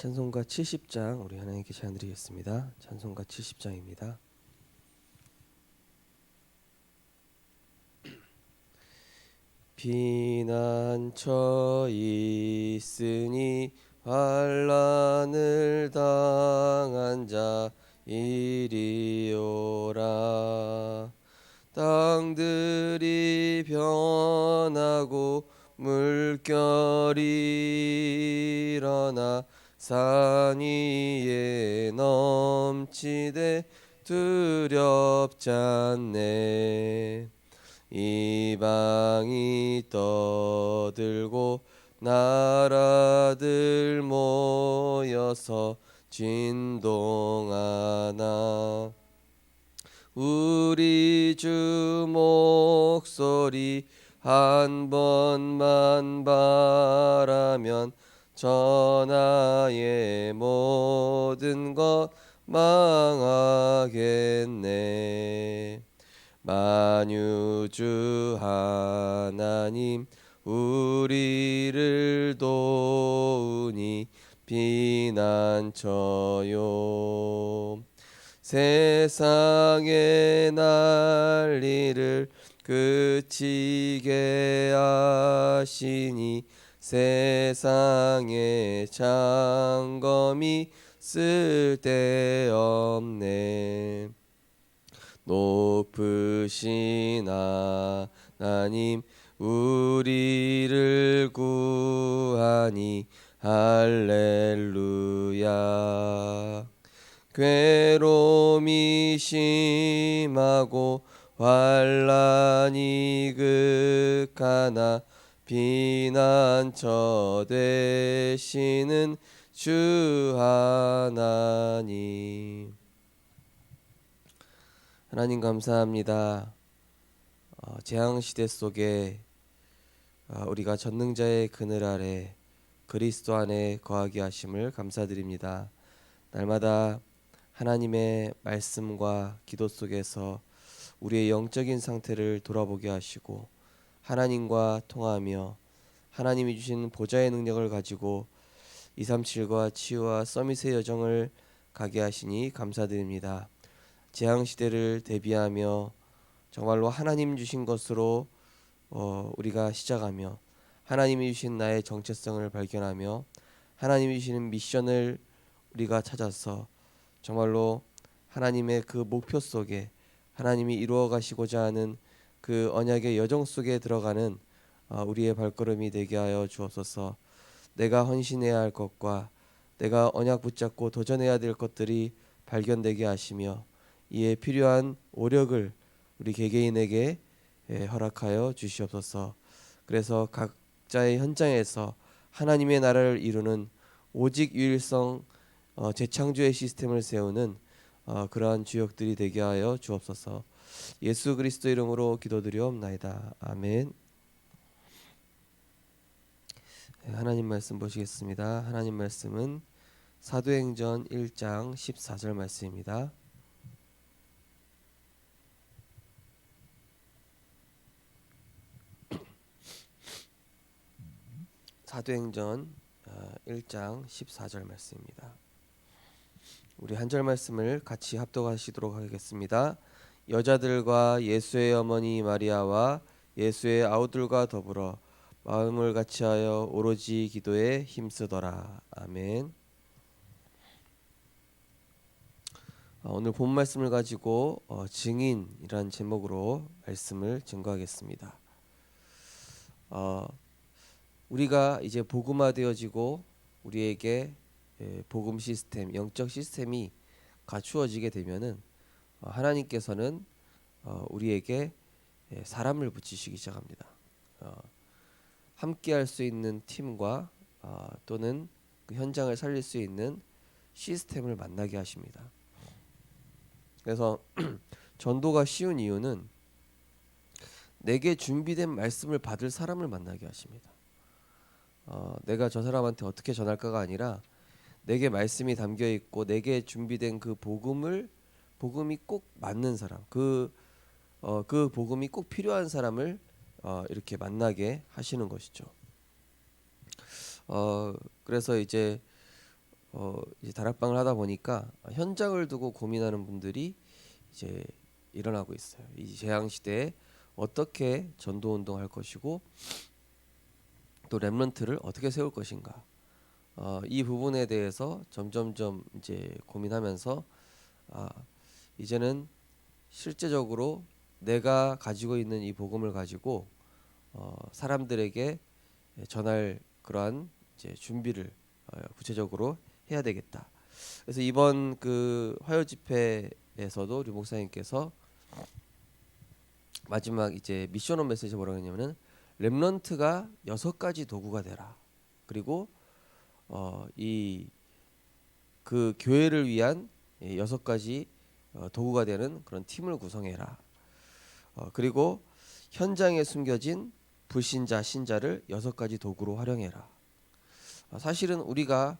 찬송가 70장 우리 하나님께 찬양 드리겠습니다. 찬송가 70장입니다. 피난처 있으니 환난을 당한 자 이리오라. 땅들이 변하고 물결이 일어나 산 위에 넘치되 두렵지 않네. 이방이 떠들고 나라들 모여서 진동하나 우리 주 목소리 한 번만 바라면 전하의 모든 것 망하겠네. 만유주 하나님 우리를 도우니 피난처요. 세상의 난리를 그치게 하시니 세상의 장검이 쓸데없네. 높으신 하나님 우리를 구하니 할렐루야. 괴로움이 심하고 환난이 극하나 피난처 되시는 주 하나님. 하나님 감사합니다. 재앙시대 속에 우리가 전능자의 그늘 아래 그리스도 안에 거하게 하심을 감사드립니다. 날마다 하나님의 말씀과 기도 속에서 우리의 영적인 상태를 돌아보게 하시고 하나님과 통하며 하나님이 주신 보좌의 능력을 가지고 237과 치유와 서밋의 여정을 가게 하시니 감사드립니다. 재앙시대를 대비하며 정말로 하나님 주신 것으로 우리가 시작하며 하나님이 주신 나의 정체성을 발견하며 하나님이 주시는 미션을 우리가 찾아서 정말로 하나님의 그 목표 속에 하나님이 이루어 가시고자 하는 그 언약의 여정 속에 들어가는 우리의 발걸음이 되게 하여 주옵소서. 내가 헌신해야 할 것과 내가 언약 붙잡고 도전해야 될 것들이 발견되게 하시며 이에 필요한 오력을 우리 개개인에게 허락하여 주시옵소서. 그래서 각자의 현장에서 하나님의 나라를 이루는 오직 유일성 재창조의 시스템을 세우는 그러한 주역들이 되게 하여 주옵소서. 예수 그리스도 이름으로 기도드리옵나이다. 아멘. 하나님 말씀 보시겠습니다. 하나님 말씀은 사도행전 1장 14절 말씀입니다. 사도행전 1장 14절 말씀입니다. 우리 한 절 말씀을 같이 합독하시도록 하겠습니다. 여자들과 예수의 어머니 마리아와 예수의 아우들과 더불어 마음을 같이하여 오로지 기도에 힘쓰더라. 아멘. 오늘 본 말씀을 가지고 증인이라는 제목으로 말씀을 증거하겠습니다. 우리가 이제 복음화되어지고 우리에게 복음 시스템, 영적 시스템이 갖추어지게 되면은 하나님께서는 우리에게 사람을 붙이시기 시작합니다. 함께할 수 있는 팀과 또는 그 현장을 살릴 수 있는 시스템을 만나게 하십니다. 그래서 전도가 쉬운 이유는 내게 준비된 말씀을 받을 사람을 만나게 하십니다. 내가 저 사람한테 어떻게 전할까가 아니라 내게 말씀이 담겨 있고 내게 준비된 그 복음이 꼭 맞는 사람, 그 복음이 꼭 필요한 사람을 이렇게 만나게 하시는 것이죠. 그래서 이제 이제 다락방을 하다 보니까 현장을 두고 고민하는 분들이 이제 일어나고 있어요. 이 재앙 시대에 어떻게 전도 운동할 것이고 또 렘넌트를 어떻게 세울 것인가. 이 부분에 대해서 점점점 이제 고민하면서 아, 이제는 실제적으로 내가 가지고 있는 이 복음을 가지고 사람들에게 전할 그러한 이제 준비를 구체적으로 해야 되겠다. 그래서 이번 그 화요 집회에서도 류 목사님께서 마지막 이제 미션온 메시지 뭐라고 했냐면은 렘넌트가 6가지 도구가 되라. 그리고 이 그 교회를 위한 6가지 도구가 되는 그런 팀을 구성해라. 그리고 현장에 숨겨진 불신자 신자를 6가지 도구로 활용해라. 사실은 우리가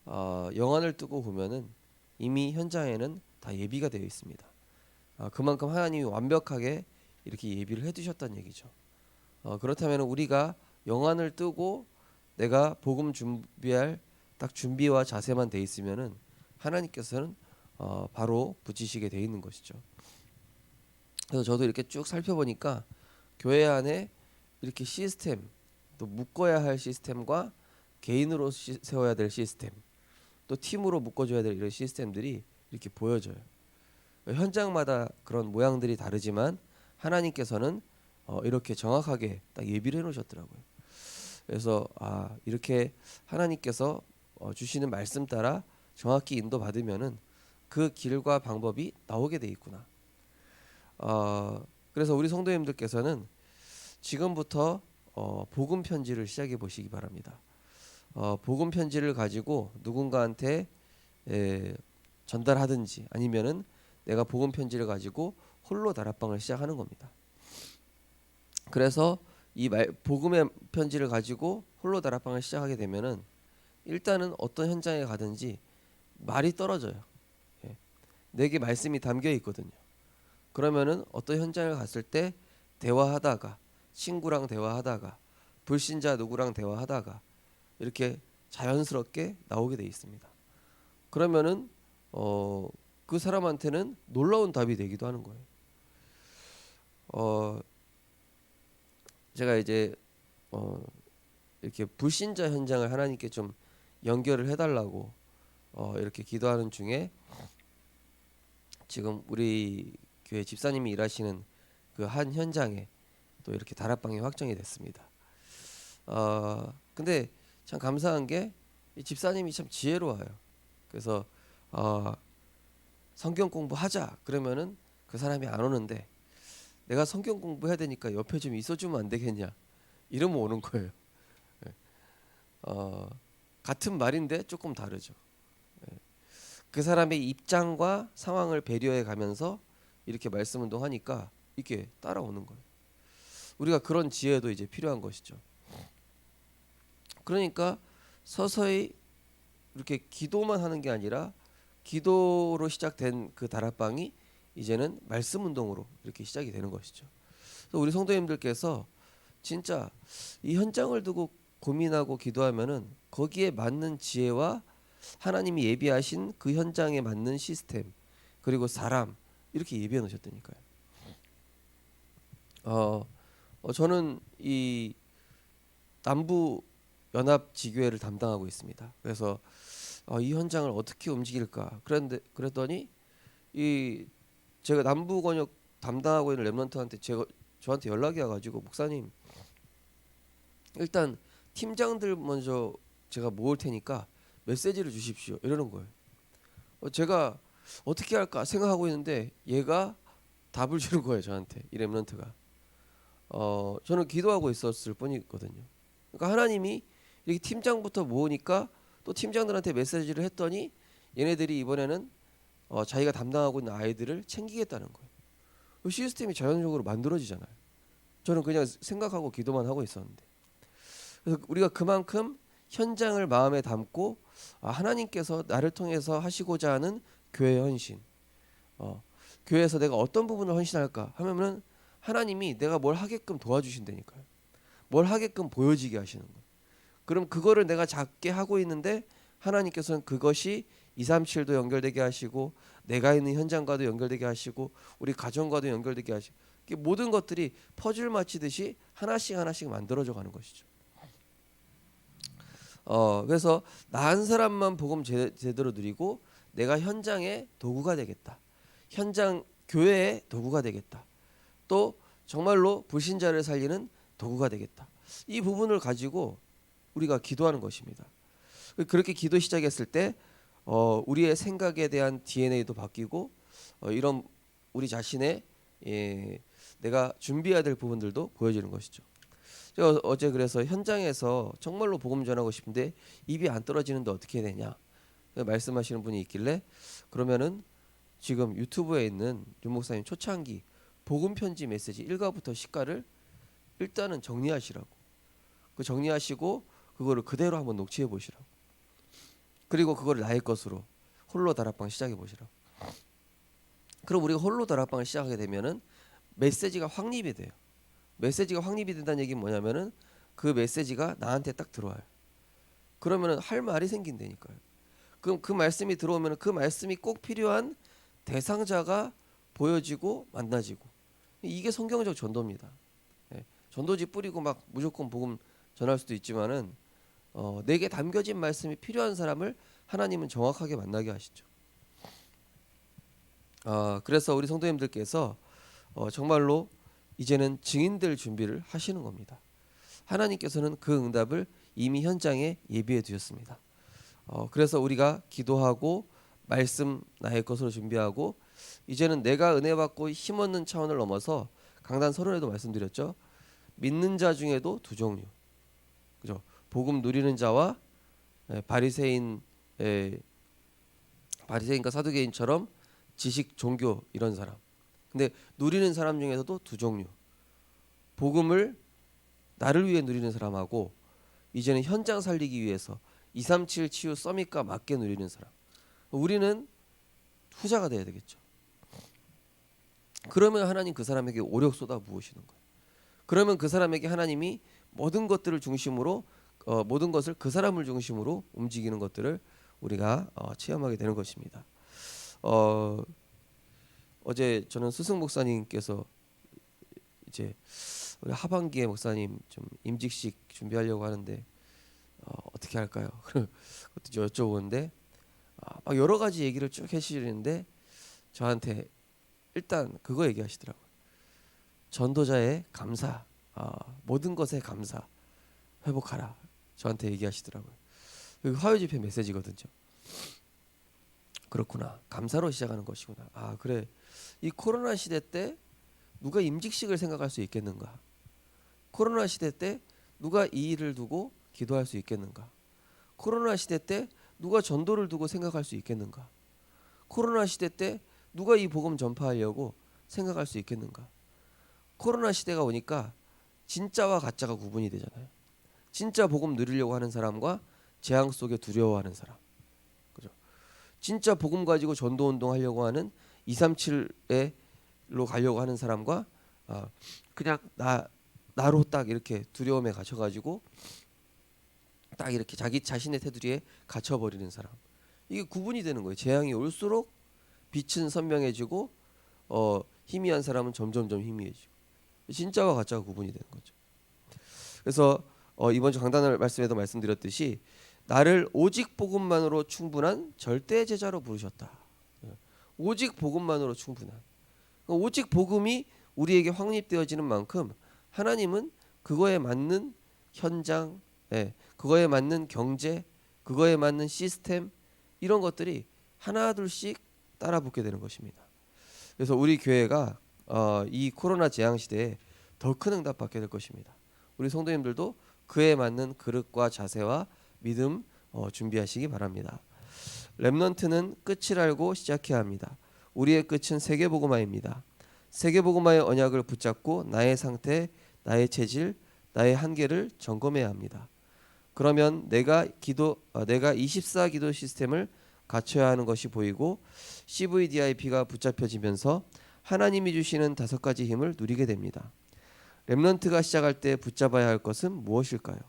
영안을 뜨고 보면은 이미 현장에는 다 예비가 되어 있습니다. 그만큼 하나님이 완벽하게 이렇게 예비를 해두셨다는 얘기죠. 그렇다면 우리가 영안을 뜨고 내가 복음 준비할 딱 준비와 자세만 돼 있으면은 하나님께서는 바로 붙이시게 돼 있는 것이죠. 그래서 저도 이렇게 쭉 살펴보니까 교회 안에 이렇게 시스템, 또 묶어야 할 시스템과 개인으로 세워야 될 시스템, 또 팀으로 묶어줘야 될 이런 시스템들이 이렇게 보여져요. 현장마다 그런 모양들이 다르지만 하나님께서는 이렇게 정확하게 딱 예비를 해놓으셨더라고요. 그래서 이렇게 하나님께서 주시는 말씀 따라 정확히 인도받으면은 그 길과 방법이 나오게 돼 있구나. 그래서 우리 성도님들께서는 지금부터 복음 편지를 시작해 보시기 바랍니다. 복음 편지를 가지고 누군가한테 전달하든지 아니면은 내가 복음 편지를 가지고 홀로 다락방을 시작하는 겁니다. 그래서 이 복음의 편지를 가지고 홀로 다락방을 시작하게 되면은 일단은 어떤 현장에 가든지 말이 떨어져요. 예. 내게 말씀이 담겨 있거든요. 그러면은 어떤 현장을 갔을 때 대화하다가 친구랑 대화하다가 불신자 누구랑 대화하다가 이렇게 자연스럽게 나오게 돼 있습니다. 그러면은 그 사람한테는 놀라운 답이 되기도 하는 거예요. 제가 이제 이렇게 불신자 현장을 하나님께 좀 연결을 해달라고 이렇게 기도하는 중에 지금 우리 교회 집사님이 일하시는 그 한 현장에 또 이렇게 다락방이 확정이 됐습니다. 근데 참 감사한 게 이 집사님이 참 지혜로워요. 그래서 성경 공부하자 그러면은 그 사람이 안 오는데 내가 성경 공부해야 되니까 옆에 좀 있어주면 안 되겠냐 이러면 오는 거예요. 같은 말인데 조금 다르죠. 그 사람의 입장과 상황을 배려해 가면서 이렇게 말씀 운동하니까 이렇게 따라오는 거예요. 우리가 그런 지혜도 이제 필요한 것이죠. 그러니까 서서히 이렇게 기도만 하는 게 아니라 기도로 시작된 그 다락방이 이제는 말씀 운동으로 이렇게 시작이 되는 것이죠. 그래서 우리 성도님들께서 진짜 이 현장을 두고 고민하고 기도하면은 거기에 맞는 지혜와 하나님이 예비하신 그 현장에 맞는 시스템 그리고 사람 이렇게 예비해 놓으셨다니까요. 저는 이 남부 연합 지교회를 담당하고 있습니다. 그래서 이 현장을 어떻게 움직일까 그랬더니 이 제가 남부 권역 담당하고 있는 렘넌트한테 저한테 연락이 와가지고 목사님 일단 팀장들 먼저 제가 모을 테니까 메시지를 주십시오 이러는 거예요. 제가 어떻게 할까 생각하고 있는데 얘가 답을 주는 거예요 저한테 이 렘넌트가. 저는 기도하고 있었을 뿐이거든요. 그러니까 하나님이 이렇게 팀장부터 모으니까 또 팀장들한테 메시지를 했더니 얘네들이 이번에는 자기가 담당하고 있는 아이들을 챙기겠다는 거예요. 그 시스템이 자연적으로 만들어지잖아요. 저는 그냥 생각하고 기도만 하고 있었는데 그래서 우리가 그만큼 현장을 마음에 담고 하나님께서 나를 통해서 하시고자 하는 교회 헌신 교회에서 내가 어떤 부분을 헌신할까 하면은 하나님이 내가 뭘 하게끔 도와주신다니까요. 뭘 하게끔 보여지게 하시는 거예요. 그럼 그거를 내가 작게 하고 있는데 하나님께서는 그것이 237도 연결되게 하시고 내가 있는 현장과도 연결되게 하시고 우리 가정과도 연결되게 하시고 모든 것들이 퍼즐 맞히듯이 하나씩 하나씩 만들어져 가는 것이죠. 그래서 나 한 사람만 복음 제대로 누리고 내가 현장의 도구가 되겠다. 현장 교회의 도구가 되겠다. 또 정말로 불신자를 살리는 도구가 되겠다. 이 부분을 가지고 우리가 기도하는 것입니다. 그렇게 기도 시작했을 때 우리의 생각에 대한 DNA도 바뀌고 이런 우리 자신의 내가 준비해야 될 부분들도 보여지는 것이죠. 제가 어제 그래서 현장에서 정말로 복음 전하고 싶은데 입이 안 떨어지는데 어떻게 해야 되냐 말씀하시는 분이 있길래 그러면은 지금 유튜브에 있는 윤 목사님 초창기 복음 편지 메시지 1과부터 10과를 일단은 정리하시라고. 그 정리하시고 그거를 그대로 한번 녹취해 보시라고. 그리고 그거를 나의 것으로 홀로 다락방 시작해 보시라고. 그럼 우리가 홀로 다락방을 시작하게 되면은 메시지가 확립이 돼요. 메시지가 확립이 된다는 얘기는 뭐냐면은 그 메시지가 나한테 딱 들어와요. 그러면은 할 말이 생긴다니까요. 그럼 그 말씀이 들어오면 그 말씀이 꼭 필요한 대상자가 보여지고 만나지고 이게 성경적 전도입니다. 전도지 뿌리고 막 무조건 복음 전할 수도 있지만은 내게 담겨진 말씀이 필요한 사람을 하나님은 정확하게 만나게 하시죠. 그래서 우리 성도님들께서 정말로 이제는 증인될 준비를 하시는 겁니다. 하나님께서는 그 응답을 이미 현장에 예비해 두셨습니다. 그래서 우리가 기도하고 말씀 나의 것으로 준비하고 이제는 내가 은혜 받고 힘 얻는 차원을 넘어서 강단 서론에도 말씀드렸죠. 믿는 자 중에도 두 종류. 그죠? 복음 누리는 자와 바리새인과 사두개인처럼 지식 종교 이런 사람. 근데 누리는 사람 중에서도 두 종류. 복음을 나를 위해 누리는 사람하고 이제는 현장 살리기 위해서 237 치유 서밋과 맞게 누리는 사람. 우리는 후자가 돼야 되겠죠. 그러면 하나님 그 사람에게 오력 쏟아 부으시는 거예요. 그러면 그 사람에게 하나님이 모든 것들을 중심으로 모든 것을 그 사람을 중심으로 움직이는 것들을 우리가 체험하게 되는 것입니다. 어제 저는 스승 목사님께서 이제 우리 하반기에 목사님 좀 임직식 준비하려고 하는데 어떻게 할까요? 그것도 여쭤보는데 막 여러 가지 얘기를 쭉 해주시는데 저한테 일단 그거 얘기하시더라고요. 전도자의 감사, 모든 것에 감사 회복하라. 저한테 얘기하시더라고요. 그 화요 집회 메시지거든요. 그렇구나. 감사로 시작하는 것이구나. 그래. 이 코로나 시대 때 누가 임직식을 생각할 수 있겠는가? 코로나 시대 때 누가 이 일을 두고 기도할 수 있겠는가? 코로나 시대 때 누가 전도를 두고 생각할 수 있겠는가? 코로나 시대 때 누가 이 복음 전파하려고 생각할 수 있겠는가? 코로나 시대가 오니까 진짜와 가짜가 구분이 되잖아요. 진짜 복음 누리려고 하는 사람과 재앙 속에 두려워하는 사람. 그죠? 진짜 복음 가지고 전도 운동 하려고 하는 237로 가려고 하는 사람과 그냥 나로 딱 이렇게 두려움에 갇혀 가지고 딱 이렇게 자기 자신의 테두리에 갇혀 버리는 사람. 이게 구분이 되는 거예요. 재앙이 올수록 빛은 선명해지고 희미한 사람은 점점점 희미해지고 진짜와 가짜가 구분이 되는 거죠. 그래서 이번 주 강단 말씀에도 말씀드렸듯이 나를 오직 복음만으로 충분한 절대 제자로 부르셨다. 오직 복음만으로 충분한. 오직 복음이 우리에게 확립되어지는 만큼 하나님은 그거에 맞는 현장, 그거에 맞는 경제, 그거에 맞는 시스템 이런 것들이 하나둘씩 따라붙게 되는 것입니다. 그래서 우리 교회가 이 코로나 재앙 시대에 더 큰 응답 받게 될 것입니다. 우리 성도님들도 그에 맞는 그릇과 자세와 믿음 준비하시기 바랍니다. 렘넌트는 끝을 알고 시작해야 합니다. 우리의 끝은 세계복음화입니다. 세계복음화의 언약을 붙잡고 나의 상태, 나의 체질, 나의 한계를 점검해야 합니다. 그러면 내가 24 기도 시스템을 갖춰야 하는 것이 보이고 CVDIP가 붙잡혀지면서 하나님이 주시는 5가지 힘을 누리게 됩니다. 렘넌트가 시작할 때 붙잡아야 할 것은 무엇일까요?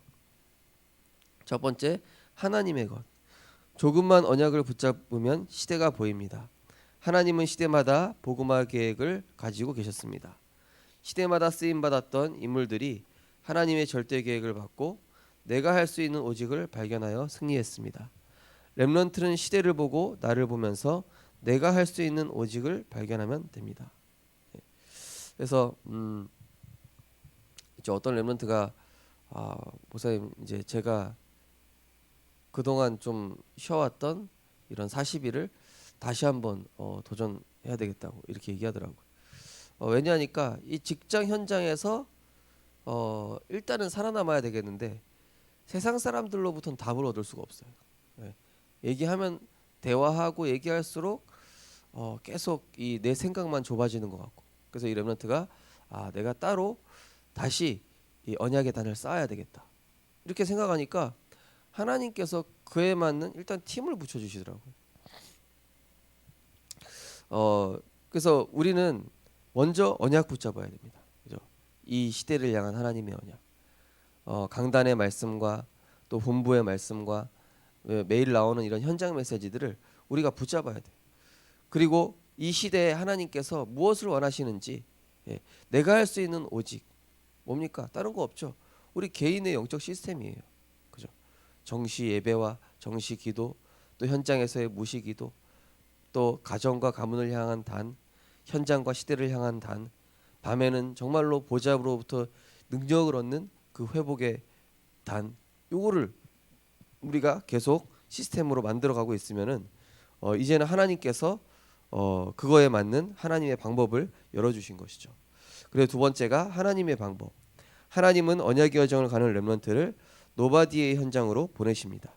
첫 번째, 하나님의 것. 조금만 언약을 붙잡으면 시대가 보입니다. 하나님은 시대마다 복음화 계획을 가지고 계셨습니다. 시대마다 쓰임 받았던 인물들이 하나님의 절대 계획을 받고 내가 할 수 있는 오직을 발견하여 승리했습니다. 렘넌트는 시대를 보고 나를 보면서 내가 할 수 있는 오직을 발견하면 됩니다. 그래서 이제 어떤 렘넌트가 목사님 이제 제가 그동안 좀 쉬어왔던 이런 40일을 다시 한번 도전해야 되겠다고 이렇게 얘기하더라고요. 왜냐하니까 이 직장 현장에서 일단은 살아남아야 되겠는데 세상 사람들로부터는 답을 얻을 수가 없어요. 예. 얘기하면 대화하고 얘기할수록 계속 이 내 생각만 좁아지는 것 같고, 그래서 이 렘넌트가 내가 따로 다시 이 언약의 단을 쌓아야 되겠다 이렇게 생각하니까 하나님께서 그에 맞는 일단 팀을 붙여주시더라고요. 그래서 우리는 먼저 언약 붙잡아야 됩니다. 그죠? 이 시대를 향한 하나님의 언약. 강단의 말씀과 또 본부의 말씀과 매일 나오는 이런 현장 메시지들을 우리가 붙잡아야 돼. 그리고 이 시대에 하나님께서 무엇을 원하시는지, 내가 할 수 있는 오직 뭡니까? 다른 거 없죠. 우리 개인의 영적 시스템이에요. 그죠? 정시 예배와 정시 기도, 또 현장에서의 무시 기도, 또 가정과 가문을 향한 단, 현장과 시대를 향한 단, 밤에는 정말로 보좌로부터 능력을 얻는 그 회복의 단, 요거를 우리가 계속 시스템으로 만들어가고 있으면은 이제는 하나님께서 그거에 맞는 하나님의 방법을 열어주신 것이죠. 그리고 두 번째가 하나님의 방법. 하나님은 언약의 여정을 가는 렘넌트를 노바디의 현장으로 보내십니다.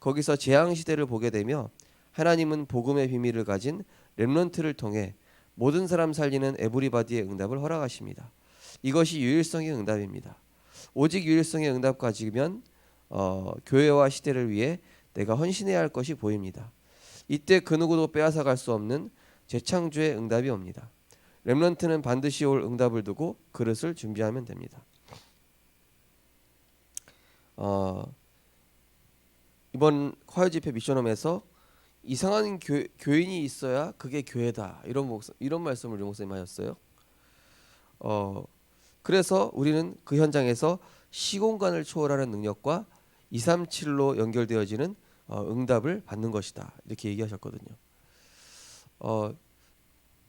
거기서 재앙 시대를 보게 되며 하나님은 복음의 비밀을 가진 렘넌트를 통해 모든 사람 살리는 에브리바디의 응답을 허락하십니다. 이것이 유일성의 응답입니다. 오직 유일성의 응답 가지면 교회와 시대를 위해 내가 헌신해야 할 것이 보입니다. 이때 그 누구도 빼앗아갈 수 없는 재창조의 응답이 옵니다. 렘넌트는 반드시 올 응답을 두고 그릇을 준비하면 됩니다. 이번 화요 집회 미션홈에서 이상한 교인이 있어야 그게 교회다 이런 말씀을 우리 목사님 하셨어요. 그래서 우리는 그 현장에서 시공간을 초월하는 능력과 237로 연결되어지는 응답을 받는 것이다 이렇게 얘기하셨거든요.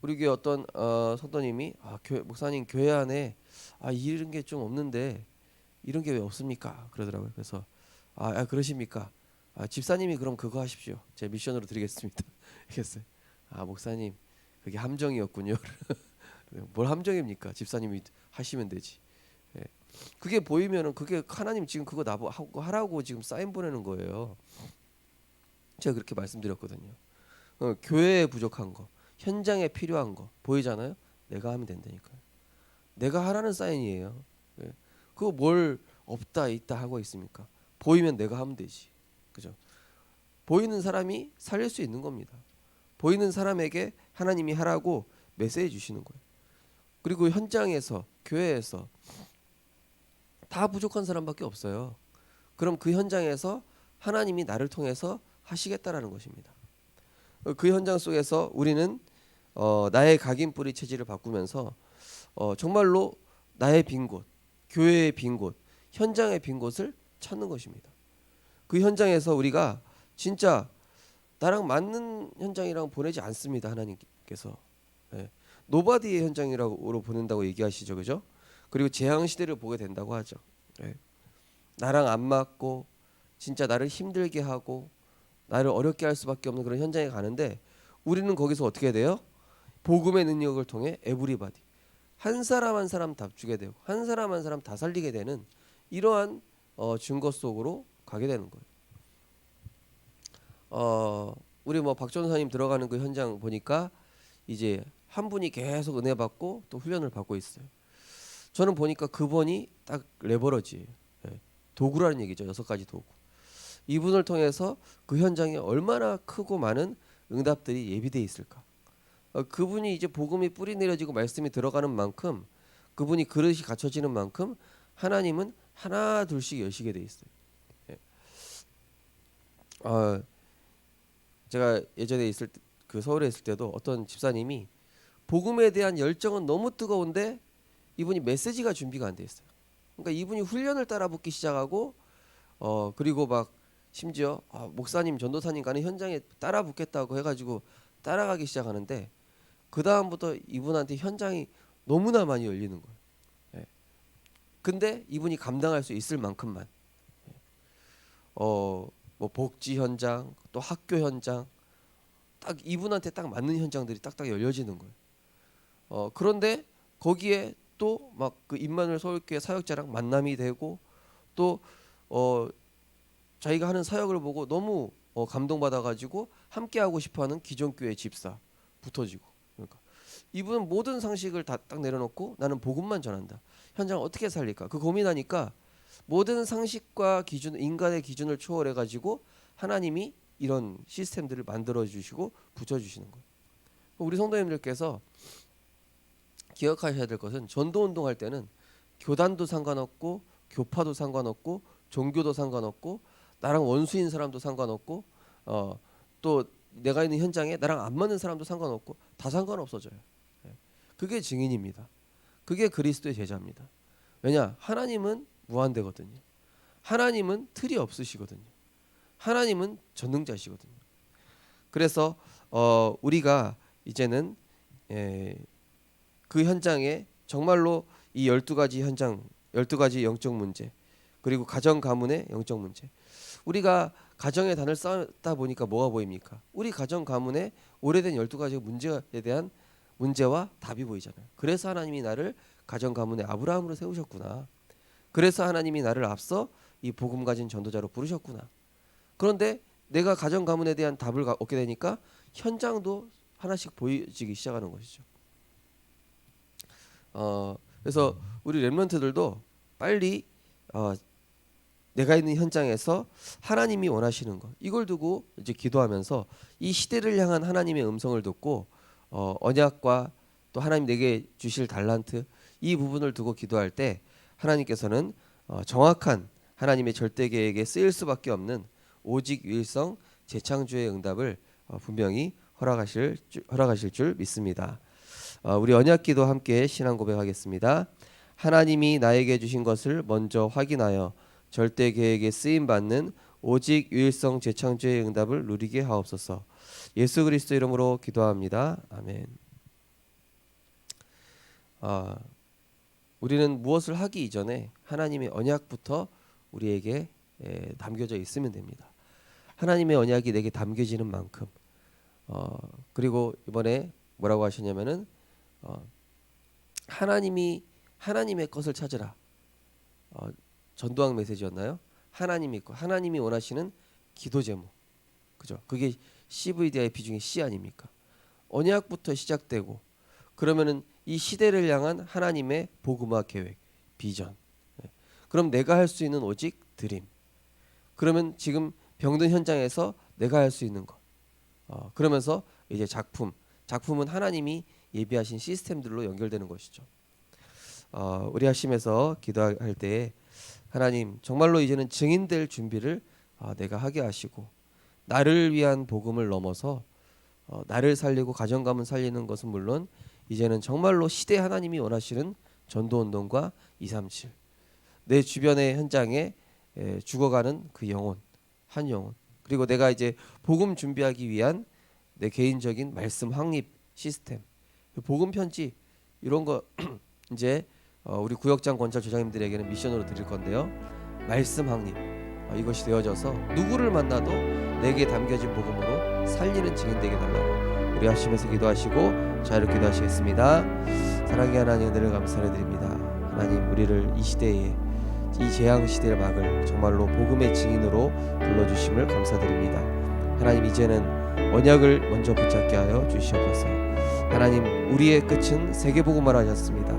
우리 교회 어떤 성도님이 목사님 교회 안에 이런 게 좀 없는데 이런 게 왜 없습니까? 그러더라고요. 그래서 그러십니까? 집사님이 그럼 그거 하십시오. 제 미션으로 드리겠습니다. 이랬어요. 목사님 그게 함정이었군요. 뭘 함정입니까? 집사님이 하시면 되지. 예. 그게 보이면은 그게 하나님 지금 그거 나보고 하라고 지금 사인 보내는 거예요. 제가 그렇게 말씀드렸거든요. 교회에 부족한 거, 현장에 필요한 거 보이잖아요. 내가 하면 된다니까요. 내가 하라는 사인이에요. 예. 그거 뭘 없다 있다 하고 있습니까? 보이면 내가 하면 되지. 그죠? 보이는 사람이 살릴 수 있는 겁니다. 보이는 사람에게 하나님이 하라고 메시지 주시는 거예요. 그리고 현장에서 교회에서 다 부족한 사람밖에 없어요. 그럼 그 현장에서 하나님이 나를 통해서 하시겠다라는 것입니다. 그 현장 속에서 우리는 나의 각인뿌리 체질을 바꾸면서 정말로 나의 빈 곳, 교회의 빈 곳, 현장의 빈 곳을 찾는 것입니다. 그 현장에서 우리가 진짜 나랑 맞는 현장이랑 보내지 않습니다. 하나님께서 노바디의 현장이라고 보낸다고 얘기하시죠, 그죠? 그리고 재앙 시대를 보게 된다고 하죠. 나랑 안 맞고 진짜 나를 힘들게 하고 나를 어렵게 할 수밖에 없는 그런 현장에 가는데 우리는 거기서 어떻게 돼요? 복음의 능력을 통해 에브리바디 한 사람 한 사람 답주게 되고 한 사람 한 사람 다 살리게 되는 이러한 증거 속으로 가게 되는 거예요. 우리 박 전사님 들어가는 그 현장 보니까 이제 한 분이 계속 은혜 받고 또 훈련을 받고 있어요. 저는 보니까 그분이 딱 레버러지예요. 도구라는 얘기죠. 6가지 도구. 이분을 통해서 그 현장에 얼마나 크고 많은 응답들이 예비되어 있을까. 그분이 이제 복음이 뿌리 내려지고 말씀이 들어가는 만큼 그분이 그릇이 갖춰지는 만큼 하나님은 하나 둘씩 여시게 돼 있어요. 제가 예전에 있을 때, 그 서울에 있을 때도 어떤 집사님이 복음에 대한 열정은 너무 뜨거운데 이분이 메시지가 준비가 안 돼 있어요. 그러니까 이분이 훈련을 따라 붙기 시작하고 그리고 막 심지어 목사님 전도사님 가는 현장에 따라 붙겠다고 해가지고 따라가기 시작하는데 그 다음부터 이분한테 현장이 너무나 많이 열리는 거예요. 예. 근데 이분이 감당할 수 있을 만큼만 뭐 복지 현장 또 학교 현장 딱 이분한테 딱 맞는 현장들이 딱딱 열려지는 거예요. 그런데 거기에 또 막 그 임마누엘 서울교회 사역자랑 만남이 되고 또 자기가 하는 사역을 보고 너무 감동받아가지고 함께하고 싶어하는 기존 교회 집사 붙어지고 그러니까 이분은 모든 상식을 다 딱 내려놓고 나는 복음만 전한다. 현장 어떻게 살릴까? 그 고민하니까 모든 상식과 기준 인간의 기준을 초월해가지고 하나님이 이런 시스템들을 만들어주시고 붙여주시는 거예요. 우리 성도님들께서 기억하셔야 될 것은 전도운동 할 때는 교단도 상관없고 교파도 상관없고 종교도 상관없고 나랑 원수인 사람도 상관없고 또 내가 있는 현장에 나랑 안 맞는 사람도 상관없고 다 상관없어져요. 그게 증인입니다. 그게 그리스도의 제자입니다. 왜냐? 하나님은 무한대거든요. 하나님은 틀이 없으시거든요. 하나님은 전능자시거든요. 그래서 우리가 이제는 그 현장에 정말로 이 12가지 현장 12가지 영적 문제 그리고 가정 가문의 영적 문제 우리가 가정의 단을 쌓다 보니까 뭐가 보입니까? 우리 가정 가문의 오래된 12가지 문제에 대한 문제와 답이 보이잖아요. 그래서 하나님이 나를 가정 가문의 아브라함으로 세우셨구나. 그래서 하나님이 나를 앞서 이 복음 가진 전도자로 부르셨구나. 그런데 내가 가정 가문에 대한 답을 얻게 되니까 현장도 하나씩 보이기 시작하는 것이죠. 그래서 우리 렘넌트들도 빨리 내가 있는 현장에서 하나님이 원하시는 것 이걸 두고 이제 기도하면서 이 시대를 향한 하나님의 음성을 듣고 언약과 또 하나님 내게 주실 달란트 이 부분을 두고 기도할 때 하나님께서는 정확한 하나님의 절대 계획에 쓰일 수밖에 없는 오직 유일성 재창조의 응답을 분명히 허락하실 줄 믿습니다. 우리 언약기도 함께 신앙 고백하겠습니다. 하나님이 나에게 주신 것을 먼저 확인하여 절대 계획에 쓰임 받는 오직 유일성 재창조의 응답을 누리게 하옵소서. 예수 그리스도 이름으로 기도합니다. 아멘. 우리는 무엇을 하기 이전에 하나님의 언약부터 우리에게 담겨져 있으면 됩니다. 하나님의 언약이 내게 담겨지는 만큼 그리고 이번에 뭐라고 하셨냐면은 하나님의 것을 찾으라. 전도학 메시지였나요? 하나님이 것, 하나님이 원하시는 기도 제목, 그죠? 그게 CVDIP 중에 C 아닙니까? 언약부터 시작되고 그러면은 이 시대를 향한 하나님의 복음화 계획, 비전. 그럼 내가 할 수 있는 오직 드림. 그러면 지금 병든 현장에서 내가 할 수 있는 것. 그러면서 이제 작품은 하나님이 예비하신 시스템들로 연결되는 것이죠. 우리 하심에서 기도할 때 하나님 정말로 이제는 증인될 준비를 내가 하게 하시고 나를 위한 복음을 넘어서 나를 살리고 가정 가문 살리는 것은 물론 이제는 정말로 시대 하나님이 원하시는 전도운동과 237 내 주변의 현장에 죽어가는 그 영혼 한 영혼 그리고 내가 이제 복음 준비하기 위한 내 개인적인 말씀 확립 시스템 복음 편지 이런 거 이제 우리 구역장 권찰 조장님들에게는 미션으로 드릴 건데요. 말씀 확립 이것이 되어져서 누구를 만나도 내게 담겨진 복음으로 살리는 증인 되게 달라고 우리 하시면서 기도하시고 자유롭게 기도하시겠습니다. 사랑의 하나님 은혜를 감사드립니다. 하나님 우리를 이 시대에 이 재앙 시대를 막을 정말로 복음의 증인으로 불러주심을 감사드립니다. 하나님 이제는 언약을 먼저 붙잡게 하여 주시옵소서. 하나님 우리의 끝은 세계복음을 하셨습니다.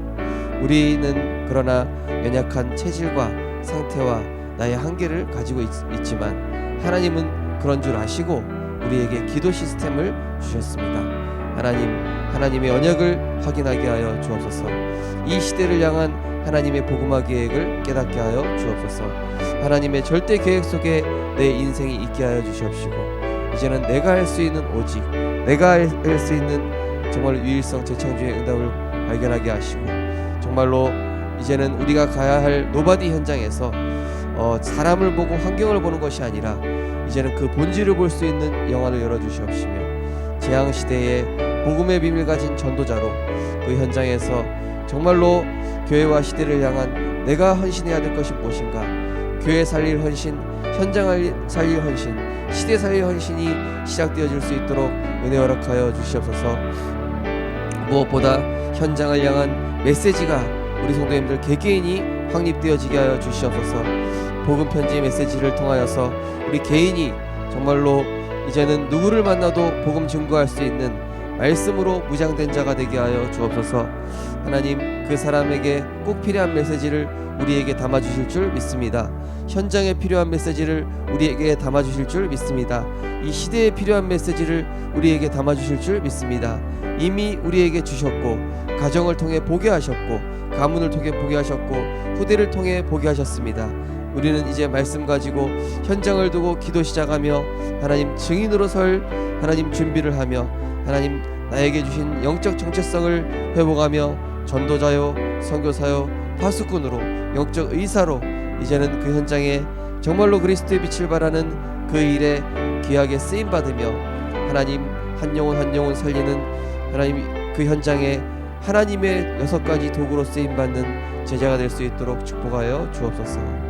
우리는 그러나 연약한 체질과 상태와 나의 한계를 가지고 있지만 하나님은 그런 줄 아시고 우리에게 기도 시스템을 주셨습니다. 하나님의 언약을 확인하게 하여 주옵소서. 이 시대를 향한 하나님의 복음화 계획을 깨닫게 하여 주옵소서. 하나님의 절대 계획 속에 내 인생이 있게 하여 주시옵시고 이제는 내가 할 수 있는 오직 내가 할 수 있는 정말 유일성 재창조의 응답을 발견하게 하시고 정말로 이제는 우리가 가야 할 노바디 현장에서 사람을 보고 환경을 보는 것이 아니라 이제는 그 본질을 볼 수 있는 영안을 열어주시옵시며 재앙시대에 복음의 비밀 가진 전도자로 그 현장에서 정말로 교회와 시대를 향한 내가 헌신해야 될 것이 무엇인가, 교회 살릴 헌신, 현장을 살릴 헌신, 시대 살릴 헌신이 시작되어질 수 있도록 은혜 허락하여 주시옵소서. 무엇보다 현장을 향한 메시지가 우리 성도님들 개개인이 확립되어지게 하여 주시옵소서. 복음 편지 메시지를 통하여서 우리 개인이 정말로 이제는 누구를 만나도 복음 증거할 수 있는 말씀으로 무장된 자가 되게 하여 주옵소서. 하나님, 그 사람에게 꼭 필요한 메시지를 우리에게 담아주실 줄 믿습니다. 현장에 필요한 메시지를 우리에게 담아주실 줄 믿습니다. 이 시대에 필요한 메시지를 우리에게 담아주실 줄 믿습니다. 이미 우리에게 주셨고 가정을 통해 보게 하셨고 가문을 통해 보게 하셨고 후대를 통해 보게 하셨습니다. 우리는 이제 말씀 가지고 현장을 두고 기도 시작하며 하나님 증인으로 설 하나님 준비를 하며 하나님 나에게 주신 영적 정체성을 회복하며 전도자요 선교사요 파수꾼으로 영적 의사로 이제는 그 현장에 정말로 그리스도의 빛을 발하는 그 일에 귀하게 쓰임받으며 하나님 한 영혼 한 영혼 살리는 하나님 그 현장에 하나님의 6가지 도구로 쓰임받는 제자가 될 수 있도록 축복하여 주옵소서.